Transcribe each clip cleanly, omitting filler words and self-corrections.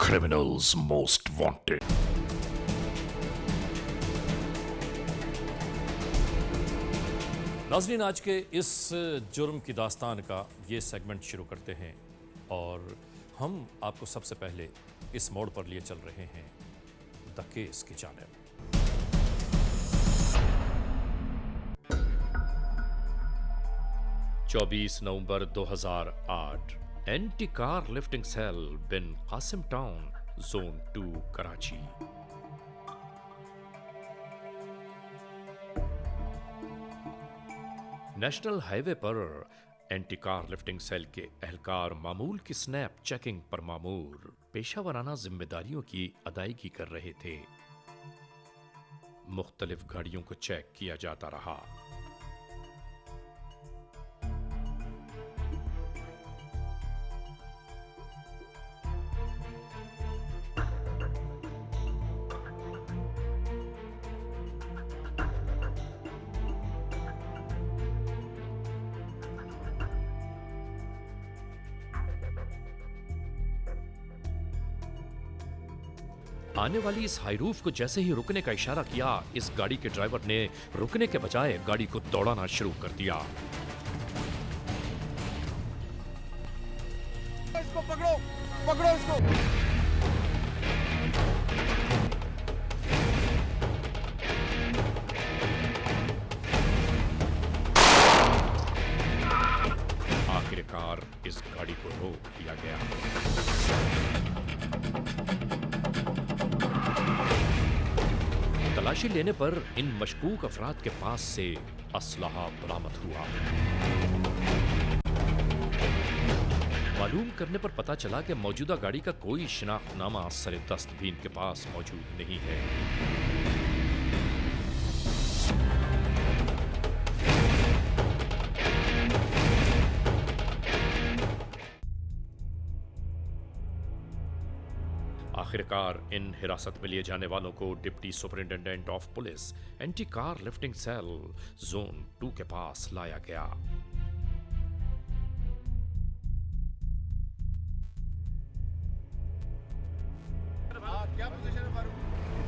criminals most wanted. नाज़रीन, आज के इस जुर्म की दास्तान का ये सेगमेंट शुरू करते हैं और हम आपको सबसे पहले इस मोड़ पर लिए चल रहे हैं द केस की जानिब। चौबीस नवंबर 2008 anti car lifting cell Bin Qasim town, zone 2, Karachi. National highway पर एंटी कार लिफ्टिंग सेल के एहलकार मामूल की स्नैप चेकिंग पर मामूर पेशावराना जिम्मेदारियों की अदायगी कर रहे थे। मुख्तलिफ गाड़ियों को चेक किया जाता रहा। आने वाली इस हाईरूफ को जैसे ही रुकने का इशारा किया, इस गाड़ी के ड्राइवर ने रुकने के बजाय गाड़ी को दौड़ाना शुरू कर दिया। इसको पकड़ो, पकड़ो इसको। आखिरकार इस गाड़ी को रोक लिया गया। तलाशी लेने पर इन मशकूक अफराद के पास से असलहा बरामद हुआ। मालूम करने पर पता चला कि मौजूदा गाड़ी का कोई शिनाख्तनामा सरे दस्त भी इनके पास मौजूद नहीं है। आखिरकार इन हिरासत में लिए जाने वालों को deputy superintendent of police anti car lifting sell zone 2 के पास लाया गया। क्या पोजीशन है फारूक?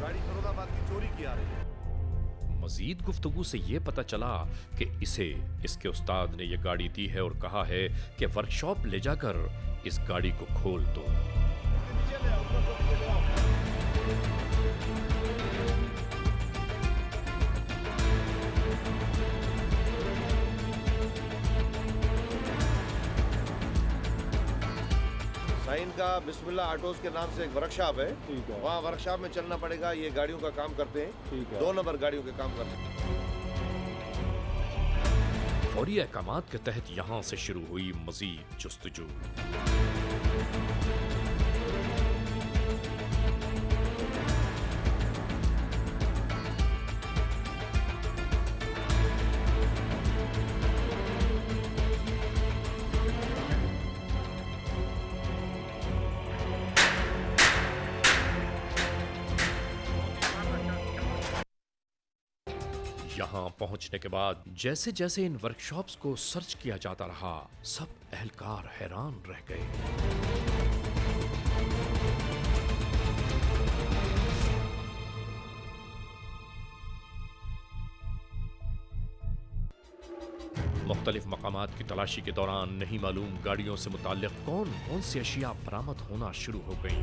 गाड़ी फरोदाबाद की चोरी की आ रही है। मजीद गुफ्तगू से यह पता चला कि इसे इसके उस्ताद ने यह गाड़ी दी है और कहा है कि वर्कशॉप ले जाकर इस गाड़ी को खोल दो। साइन का बिस्मिल्लाह ऑटोज के नाम से एक वर्कशॉप है, वहाँ वर्कशॉप में चलना पड़ेगा। ये गाड़ियों का काम करते हैं, 2 नंबर गाड़ियों के काम करते हैं। फौरी अहकामात के तहत यहां से शुरू हुई मजीद जुस्तजू। यहां पहुंचने के बाद जैसे जैसे इन वर्कशॉप्स को सर्च किया जाता रहा, सब एहलकार हैरान रह गए। मुख्तलिफ मकामात की तलाशी के दौरान नहीं मालूम गाड़ियों से मुताल्लिक कौन कौन सी अशिया बरामद होना शुरू हो गई।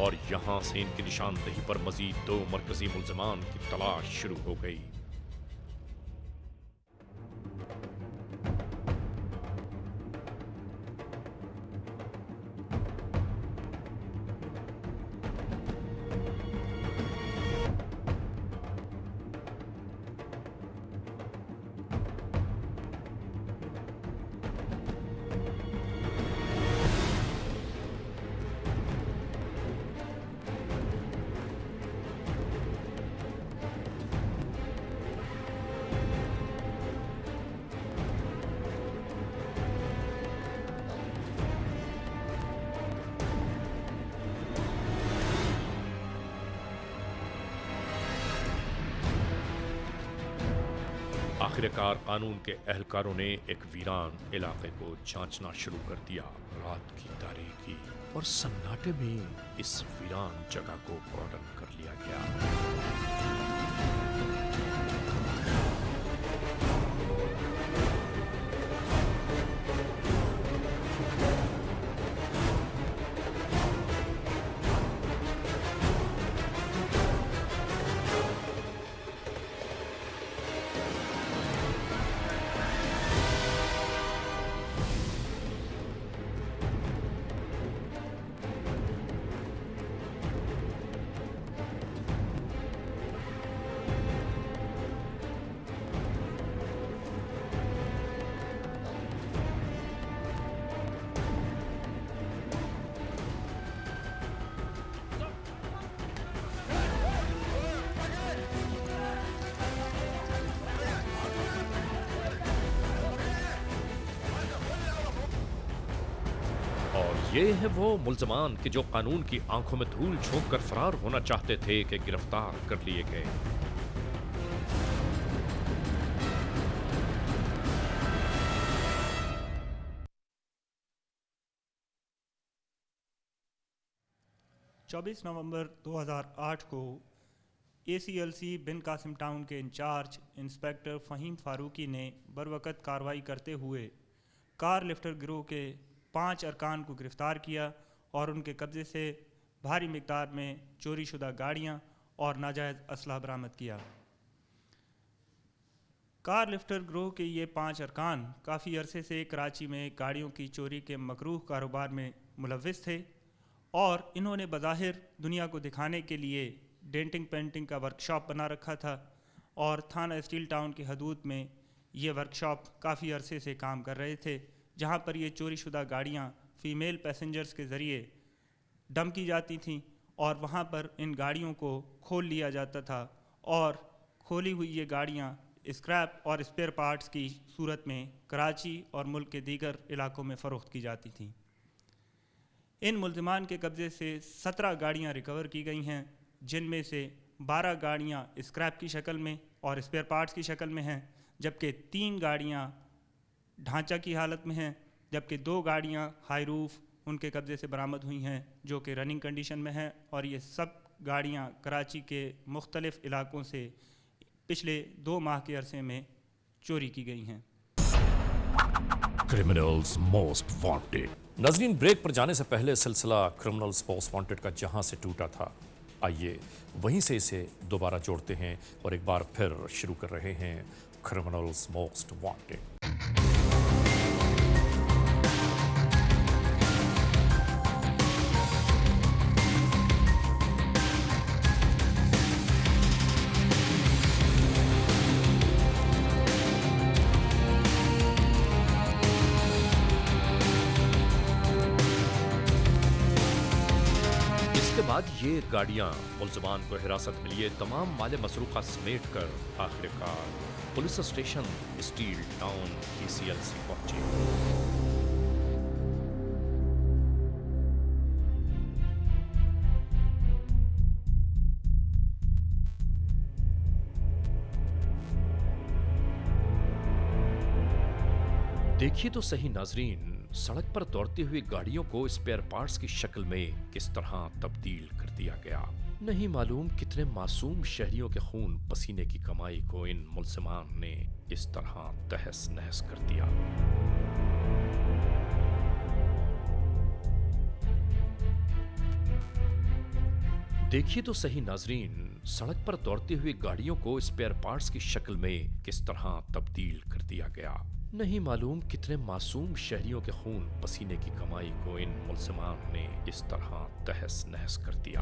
और यहां से इनकी निशानदेही पर मजीद 2 मरकजी मुल्ज़िमान की तलाश शुरू हो गई। आखिरकार कानून के एहलकारों ने एक वीरान इलाके को जांचना शुरू कर दिया। रात की तारीकी और सन्नाटे में इस वीरान जगह को कॉर्डन कर लिया गया। ये है वो मुल्ज़मान कि जो कानून की आंखों में धूल झोंक कर फरार होना चाहते थे कि गिरफ्तार कर लिए गए। नवंबर 2008 को ACLC बिन कासिम टाउन के इंचार्ज इंस्पेक्टर फ़हीम फारूकी ने बरवकत कार्रवाई करते हुए कार लिफ्टर गिरोह के 5 अरकान को गिरफ़्तार किया और उनके कब्ज़े से भारी मिक़दार में चोरी शुदा गाड़ियाँ और नाजायज़ असलहा बरामद किया। कार लिफ्टर गिरोह के ये 5 अरकान काफ़ी अरसे से कराची में गाड़ियों की चोरी के मकरूह कारोबार में मुलव्विस थे और इन्होंने बज़ाहिर दुनिया को दिखाने के लिए डेंटिंग पेंटिंग का वर्कशॉप बना रखा था और थाना स्टील टाउन की हदूद में ये वर्कशॉप काफ़ी अरसे से काम कर रहे थे, जहाँ पर ये चोरी शुदा गाड़ियाँ फ़ीमेल पैसेंजर्स के ज़रिए डम की जाती थीं और वहाँ पर इन गाड़ियों को खोल लिया जाता था और खोली हुई ये गाड़ियाँ स्क्रैप और स्पेयर पार्ट्स की सूरत में कराची और मुल्क के दीगर इलाकों में फ़रोख्त की जाती थीं। इन मुल्ज़िमान के कब्ज़े से 17 गाड़ियाँ रिकवर की गई हैं, जिनमें से 12 गाड़ियाँ स्क्रैप की शक्ल में और स्पेयर पार्ट्स की शक्ल में हैं, जबकि 3 गाड़ियाँ ढांचा की हालत में हैं, जबकि 2 गाड़ियाँ हाई रूफ उनके कब्ज़े से बरामद हुई हैं जो कि रनिंग कंडीशन में हैं और ये सब गाड़ियाँ कराची के मुख्तलिफ़ इलाकों से पिछले 2 माह के अरसे में चोरी की गई हैं। Criminals most wanted. नाज़रीन, ब्रेक पर जाने से पहले सिलसिला क्रिमिनल्स मोस्ट वांटेड का जहां से टूटा था, आइए वहीं से इसे दोबारा जोड़ते हैं और एक बार फिर शुरू कर रहे हैं क्रिमिनल्स मोस्ट वांटेड। बाद ये गाड़ियां मुल्ज़िमान को हिरासत में लिए तमाम माले मसरूक़ा समेट कर आखिरकार police station steel town ACLC पहुंचे। देखिए तो सही नाजरीन, सड़क पर दौड़ती हुई गाड़ियों को स्पेयर पार्ट्स की शक्ल में किस तरह तब्दील कर दिया गया। नहीं मालूम कितने मासूम शहरियों के खून पसीने की कमाई को इन मुल्ज़िमान ने इस तरह तहस नहस कर दिया। देखिए तो सही नाजरीन, सड़क पर दौड़ती हुई गाड़ियों को स्पेयर पार्ट्स की शक्ल में किस तरह तब्दील कर दिया गया। नहीं मालूम कितने मासूम शहरियों के खून पसीने की कमाई को इन मुल्ज़िमान ने इस तरह तहस नहस कर दिया।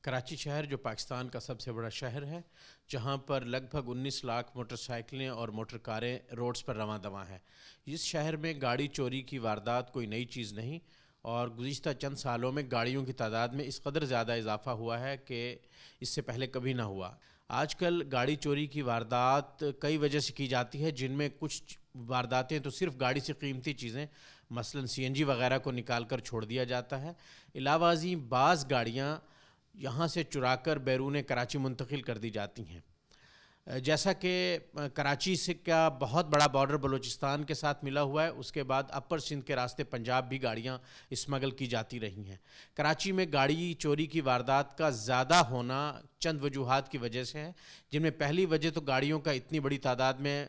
कराची शहर जो पाकिस्तान का सबसे बड़ा शहर है, जहां पर लगभग 19 लाख मोटरसाइकिलें और मोटर कारें रोड्स पर रवां दवां हैं। इस शहर में गाड़ी चोरी की वारदात कोई नई चीज़ नहीं और गुज़िश्ता चंद सालों में गाड़ियों की तादाद में इस कदर ज़्यादा इजाफा हुआ है कि इससे पहले कभी ना हुआ। आजकल गाड़ी चोरी की वारदात कई वजह से की जाती है, जिनमें कुछ वारदातें तो सिर्फ गाड़ी से कीमती चीज़ें मसलन CNG वगैरह को निकाल कर छोड़ दिया जाता है। इलावाजी बाज़ गाड़ियाँ यहाँ से चुराकर बैरून कराची मुंतकिल कर दी जाती हैं। जैसा कि कराची से का बहुत बड़ा बॉर्डर बलूचिस्तान के साथ मिला हुआ है, उसके बाद अपर सिंध के रास्ते पंजाब भी गाड़ियां स्मगल की जाती रही हैं। कराची में गाड़ी चोरी की वारदात का ज़्यादा होना चंद वजूहात की वजह से है, जिनमें पहली वजह तो गाड़ियों का इतनी बड़ी तादाद में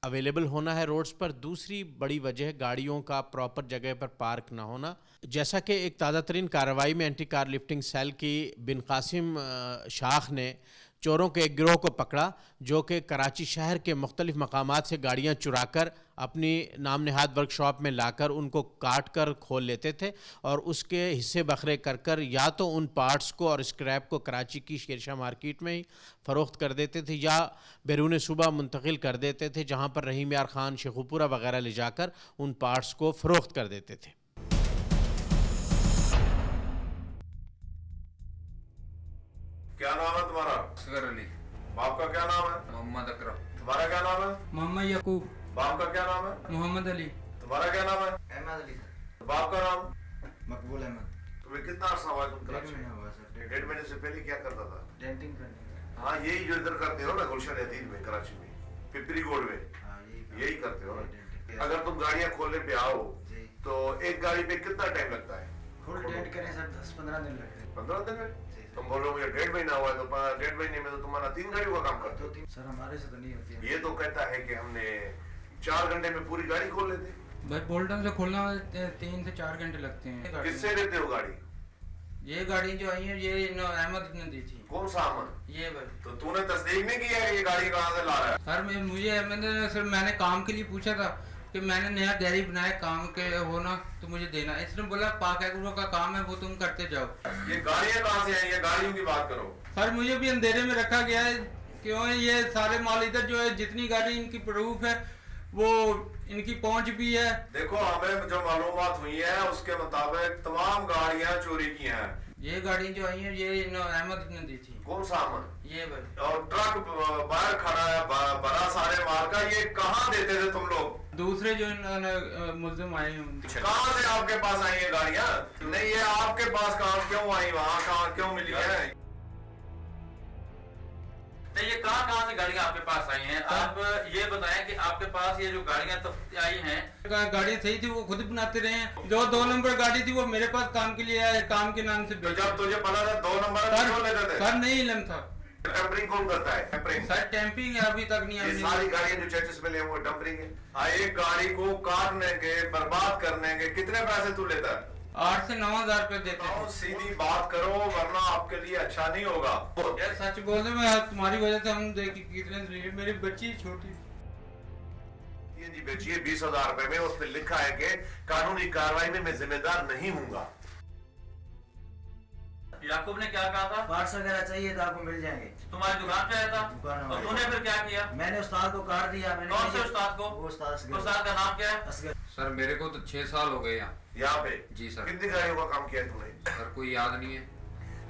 अवेलेबल होना है रोड्स पर। दूसरी बड़ी वजह गाड़ियों का प्रॉपर जगह पर पार्क ना होना। जैसा कि एक ताज़ा तरीन कार्रवाई में एंटी कार लिफ्टिंग सेल की बिन कासिम शाख ने चोरों के एक गिरोह को पकड़ा, जो कि कराची शहर के मुख्तलिफ मकामात से गाड़ियाँ चुराकर अपनी नाम नहाद वर्कशॉप में लाकर उनको काट कर खोल लेते थे और उसके हिस्से बखरे कर या तो उन पार्ट्स को और स्क्रैप को कराची की शेरशाह मार्केट में ही फ़रोख्त कर देते थे या बैरून सूबा मुंतकिल कर देते थे, जहाँ पर रहीम यार खान, शेखुपुरा वगैरह ले जाकर उन पार्ट्स को फ़रोख्त कर देते थे। क्या नाम है तुम्हारा? असगर अली। बाप का क्या नाम है? मोहम्मद अकरम। तुम्हारा क्या नाम है? मोहम्मद यकूब। बाप का क्या नाम है? मोहम्मद अली। तुम्हारा क्या नाम है? अहमद अली। बाप का नाम? मकबूल अहमद। तुम्हें कितना अर्सा हुआ है तुम कराची में? हुआ सर। 1.5 महीने से पहले क्या करता था? डेंटिंग करने। हाँ, यही जो इधर करते हो ना गुलशन अदील में, कराची में, पिपरी गोड में, हाँ यही करते हो ना? डेंटिंग। अगर तुम गाड़ियाँ खोलने पे आओ जी। तो एक गाड़ी पे कितना टाइम लगता है? फुल डेंट करें सर 10-15 दिन लगते हैं। 15 15 दिन में? जी। तुम बोल रहे हो मुझे 1.5 महीना हुआ है, तो 1.5 महीने में तो तुम्हारा 3 गाड़ियों का काम करते हो। 2-3 सर हमारे से तो नहीं होती है। ये तो कहता है कि हमने 4 घंटे में पूरी गाड़ी खोल लेते। भाई बोल्टन से खोलना 3 से 4 घंटे लगते हैं। किससे लेते हो गाड़ी? ये गाड़ी जो आई है ये अहमद ने दी थी। कौन सा अमन? ये भाई। तो तूने तस्दीक नहीं किया कि ये गाड़ी कहाँ से ला रहा है? सर मुझे अहमद ने सर मैंने काम के लिए पूछा था कि मैंने नया गैरेज बनाया काम के होना तो मुझे देना। इसने बोला पाक एग्रो का काम है वो तुम करते जाओ। ये गाड़ियाँ कहाँ से आई? ये गाड़ियों की बात करो। सर मुझे भी अंधेरे में रखा गया है, क्यों है ये सारे माल इधर जो है जितनी गाड़ी इनकी प्रूफ है वो इनकी पहुंच भी है। देखो, हमें जो मालूमात हुई है उसके मुताबिक तमाम गाड़ियाँ चोरी की हैं। ये गाड़ी जो आई है ये अहमद ने दी थी। कौन सा अमन? ये भाई। और ट्रक बाहर खड़ा है बड़ा सारे माल का, ये कहाँ देते थे तुम लोग? दूसरे जो मुल्जिम आए हैं उनके। कहाँ से आपके पास आई है गाड़ियाँ? नहीं, ये आपके पास कहाँ क्यों आई, वहाँ कहाँ क्यों मिली है? नहीं, ये कहाँ से गाड़ियाँ आपके पास आई हैं? आप ये बताएं कि आपके पास ये जो गाड़ियाँ आई हैं, गाड़ी सही थी वो खुद बनाते रहे हैं। जो 2 नंबर गाड़ी थी वो मेरे पास काम के लिए आया, काम के नाम से। तो जब तुझे पता था 2 नंबर क्यों लेते थे? सर नहीं इल्म था। डंपरिंग कौन करता है? डंपरिंग। सर टैंपिंग है अभी तक नहीं ये आई। सारी गाड़ियाँ जो चर्चिस में ले वो डंपरिंग है। एक गाड़ी को काटने के, बर्बाद करने के कितने पैसे तू लेता है? 8 से 9 हज़ार रुपए देते हैं। सीधी बात करो वरना आपके लिए अच्छा नहीं होगा। यार सच बोल रहे मैं, तुम्हारी वजह से हम देखिए कितने, मेरी बच्ची छोटी ये जी बेचिए 20,000 रुपए में, उस पर लिखा है कि कानूनी कार्रवाई में मैं जिम्मेदार नहीं हूँगा। याकूब ने क्या कहा था? पार्ट्स वगैरह चाहिए तो आपको मिल जाएंगे। तुम्हारी दुकान पे आया था दुकान और तूने फिर क्या किया? मैंने उस्ताद को काट दिया। मैंने कौन से उस्ताद को? वो उस्ताद उस्ताद का नाम क्या है? असगर। सर मेरे को तो 6 साल हो गए यहाँ पे? जी सर। कितनी गाड़ियों का काम किया है तूने? सर कोई याद नहीं है।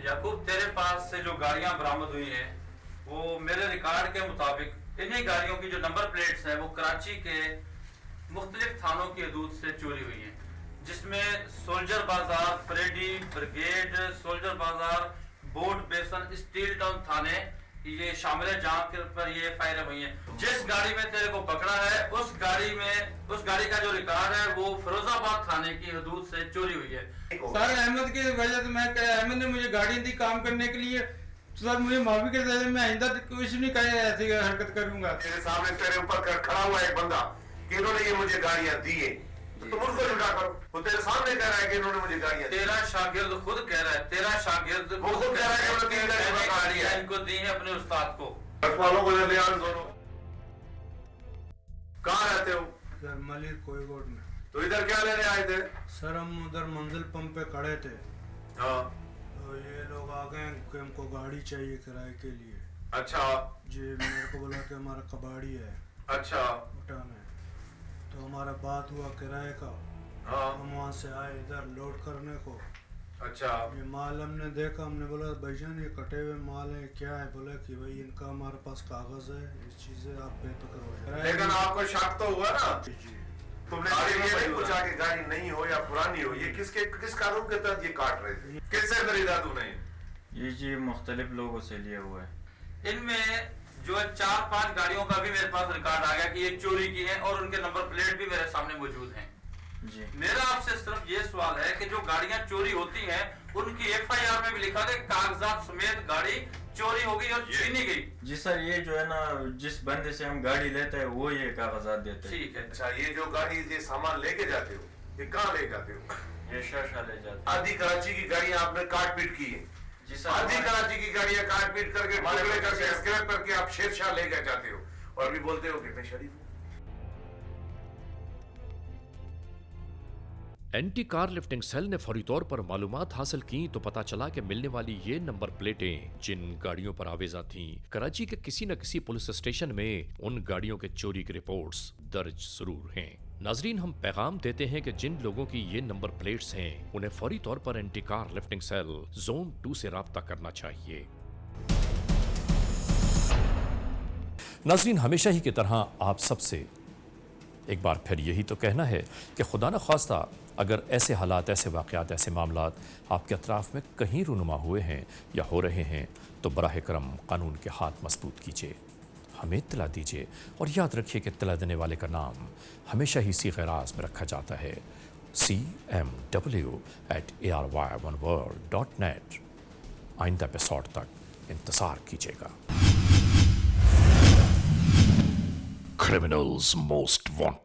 याकूब, तेरे पास से जो गाड़ियाँ बरामद हुई हैं वो मेरे रिकॉर्ड के मुताबिक इन्हीं गाड़ियों की जो नंबर प्लेट्स हैं वो कराची के मुख्तलिफ थानों की हदूद से चोरी हुई हैं, जिसमें सोल्जर बाजार, परेडी ब्रिगेड, सोल्जर बाजार, बोट बेसन, स्टील टाउन थाने ये शामिल है, जहाँ के पर ये फायरिंग हुई हैं। जिस गाड़ी में तेरे को पकड़ा है उस गाड़ी का जो रिकॉर्ड है वो फिरोजाबाद थाने की हदूद से चोरी हुई है। सर अहमद की वजह से अहमद ने मुझे गाड़ी दी काम करने के लिए। सर मुझे माफी कर दे, मैं आइंदा कुछ नहीं कहे ऐसी हरकत करूंगा। तेरे सामने तेरे ऊपर खड़ा हुआ एक बंदा कि इन्होंने ये मुझे गाड़ियाँ दी है, तो तुम उसको जुटा करो। वो तेरे सामने कह रहा है कि इन्होंने मुझे गाड़ियाँ दी। तेरा शागिर्द खुद कह रहा है, तेरा शागिर्द वो खुद कह रहा है कि मैंने गाड़ियाँ इनको दी है अपने उस्ताद को। वालों को ले आने दोनों। कहाँ रहते हो? सर मलिक कोईकोट में। तो इधर क्या लेने आए थे? सर हम उधर मंजिल पंप पे खड़े थे। हाँ। तो ये लोग आ गए कि हमको गाड़ी चाहिए किराए के लिए। अच्छा जी, मेरे को बोला कि हमारा कबाड़ी है। अच्छा। उठा में तो हमारा बात हुआ किराए का। हाँ। हम वहाँ से आए इधर लोड करने को। अच्छा। ये माल हमने देखा, हमने बोला भाईजान ये कटे हुए माल है क्या है? बोला कि भाई इनका हमारे पास कागज है, इस चीजें आप बेफिक्र हो जाए। लेकिन आपको शक तो हुआ ना? जी। तुमने ये नहीं पूछा कि गाड़ी नहीं हो या पुरानी हो, ये किस कानून के तहत ये काट रहे थे? किससे खरीदा तूने? ये जी मुख्तलिफ लोगों से लिया हुआ है। इनमें जो है 4-5 गाड़ियों का भी मेरे पास रिकॉर्ड आ गया कि ये चोरी की है और उनके नंबर प्लेट भी मेरे सामने मौजूद हैं। जी। मेरा आपसे सिर्फ ये सवाल है कि जो गाड़ियां चोरी होती हैं उनकी FIR में भी लिखा था कागजात समेत गाड़ी चोरी हो गई और छीनी गई। जी सर, ये जो है ना, जिस बंदे से हम गाड़ी लेते हैं वो ये कागजात देते हैं। ठीक है। अच्छा, ये जो गाड़ी ये सामान लेके जाते हो, ये कहाँ ले जाते हो? ये शाशा ले जाते हैं। आधी कराची की गाड़ियां आपने काट पीट की है। जी सर, आधी कराची की गाड़ियां काट पीट करके टुकड़े करके स्क्रैप करके आप शेरशाह लेके जाते हो और अभी बोलते हो कि मैं शरीफ हूँ। एंटी कार लिफ्टिंग सेल ने फौरी तौर पर मालूमात हासिल की तो पता चला कि मिलने वाली ये नंबर प्लेटें जिन गाड़ियों पर आवेजा थीं, कराची के किसी न किसी पुलिस स्टेशन में उन गाड़ियों के चोरी की रिपोर्ट्स दर्ज जरूर हैं। नाजरीन, हम पैगाम देते हैं कि जिन लोगों की ये नंबर प्लेट्स हैं उन्हें फौरी तौर पर anti car lifting sell zone 2 से राब्ता करना चाहिए। नाजरीन, हमेशा ही की तरह आप सबसे एक बार फिर यही तो कहना है कि खुदा न खास्ता अगर ऐसे हालात, ऐसे वाक़यात, ऐसे मामलात आपके अतराफ़ में कहीं रूनुमा हुए हैं या हो रहे हैं तो बराह करम कानून के हाथ मजबूत कीजिए, हमें इत्तला दीजिए और याद रखिए कि इत्तला देने वाले का नाम हमेशा ही सीग़े राज़ में रखा जाता है, cmw@ary1world.net। आइंदा एपिसोड तक इंतज़ार कीजिएगा। Criminals most wanted.